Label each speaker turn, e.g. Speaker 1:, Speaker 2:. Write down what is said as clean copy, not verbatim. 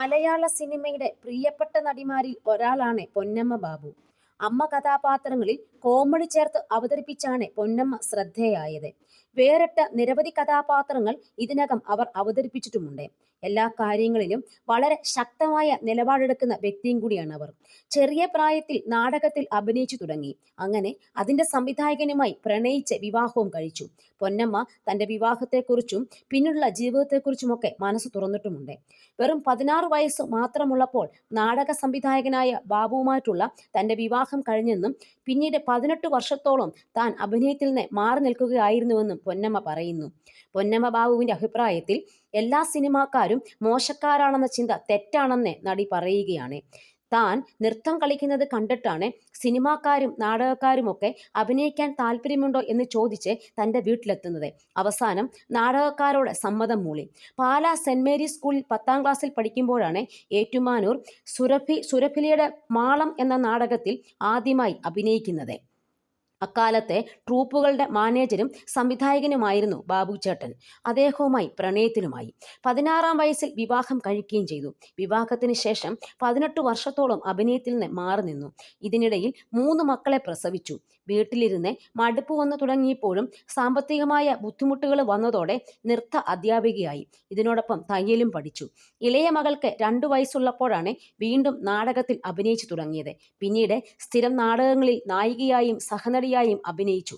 Speaker 1: മലയാള സിനിമയുടെ പ്രിയപ്പെട്ട നടിമാരിൽ ഒരാളാണ് പൊന്നമ്മ ബാബു. അമ്മ കഥാപാത്രങ്ങളിൽ കോമഡി ചേർത്ത് അവതരിപ്പിച്ചാണ് പൊന്നമ്മ ശ്രദ്ധേയായത്. വേറിട്ട നിരവധി കഥാപാത്രങ്ങൾ ഇതിനകം അവർ അവതരിപ്പിച്ചിട്ടുമുണ്ട്. എല്ലാ കാര്യങ്ങളിലും വളരെ ശക്തമായ നിലപാടെടുക്കുന്ന വ്യക്തിയും കൂടിയാണ് അവർ. ചെറിയ പ്രായത്തിൽ നാടകത്തിൽ അഭിനയിച്ചു തുടങ്ങി. അങ്ങനെ അതിന്റെ സംവിധായകനുമായി പ്രണയിച്ച് വിവാഹവും കഴിച്ചു. പൊന്നമ്മ തന്റെ വിവാഹത്തെക്കുറിച്ചും പിന്നീടുള്ള ജീവിതത്തെക്കുറിച്ചുമൊക്കെ മനസ്സ് തുറന്നിട്ടുമുണ്ട്. വെറും 16 വയസ്സ് മാത്രമുള്ളപ്പോൾ നാടക സംവിധായകനായ ബാബുവുമായിട്ടുള്ള തന്റെ വിവാഹം കഴിഞ്ഞെന്നും പിന്നീട് 18 വർഷത്തോളം താൻ അഭിനയത്തിൽ നിന്ന് മാറി നിൽക്കുകയായിരുന്നുവെന്നും പൊന്നമ്മ പറയുന്നു. പൊന്നമ്മ ബാബുവിന്റെ അഭിപ്രായത്തിൽ എല്ലാ സിനിമാക്കാരും മോശക്കാരാണെന്ന ചിന്ത തെറ്റാണെന്ന് നടി പറയുകയാണ്. താൻ നൃത്തം കളിക്കുന്നത് കണ്ടിട്ടാണ് സിനിമാക്കാരും നാടകക്കാരുമൊക്കെ അഭിനയിക്കാൻ താല്പര്യമുണ്ടോ എന്ന് ചോദിച്ച് തൻ്റെ വീട്ടിലെത്തുന്നത്. അവസാനം നാടകക്കാരോട് സമ്മതം മൂളി. പാലാ സെന്റ് മേരീസ് സ്കൂളിൽ 10ാം ക്ലാസ്സിൽ പഠിക്കുമ്പോഴാണ് ഏറ്റുമാനൂർ സുരഭിലയുടെ മാളം എന്ന നാടകത്തിൽ ആദ്യമായി അഭിനയിക്കുന്നത്. അക്കാലത്തെ ട്രൂപ്പുകളുടെ മാനേജരും സംവിധായകനുമായിരുന്നു ബാബു ചേട്ടൻ. അദ്ദേഹവുമായി പ്രണയത്തിലുമായി. 16ാം വയസ്സിൽ വിവാഹം കഴിക്കുകയും ചെയ്തു. വിവാഹത്തിന് ശേഷം 18 വർഷത്തോളം അഭിനയത്തിൽ നിന്ന് മാറി നിന്നു. ഇതിനിടയിൽ 3 മക്കളെ പ്രസവിച്ചു. വീട്ടിലിരുന്ന് മടുപ്പ് വന്നു തുടങ്ങിയപ്പോഴും സാമ്പത്തികമായ ബുദ്ധിമുട്ടുകൾ വന്നതോടെ നൃത്ത അധ്യാപികയായി. ഇതിനോടൊപ്പം തയ്യലും പഠിച്ചു. ഇളയ മകൾക്ക് 2 വയസ്സുള്ളപ്പോഴാണ് വീണ്ടും നാടകത്തിൽ അഭിനയിച്ചു തുടങ്ങിയത്. പിന്നീട് സ്ഥിരം നാടകങ്ങളിൽ നായികയായും സഹനടിയായും അഭിനയിച്ചു.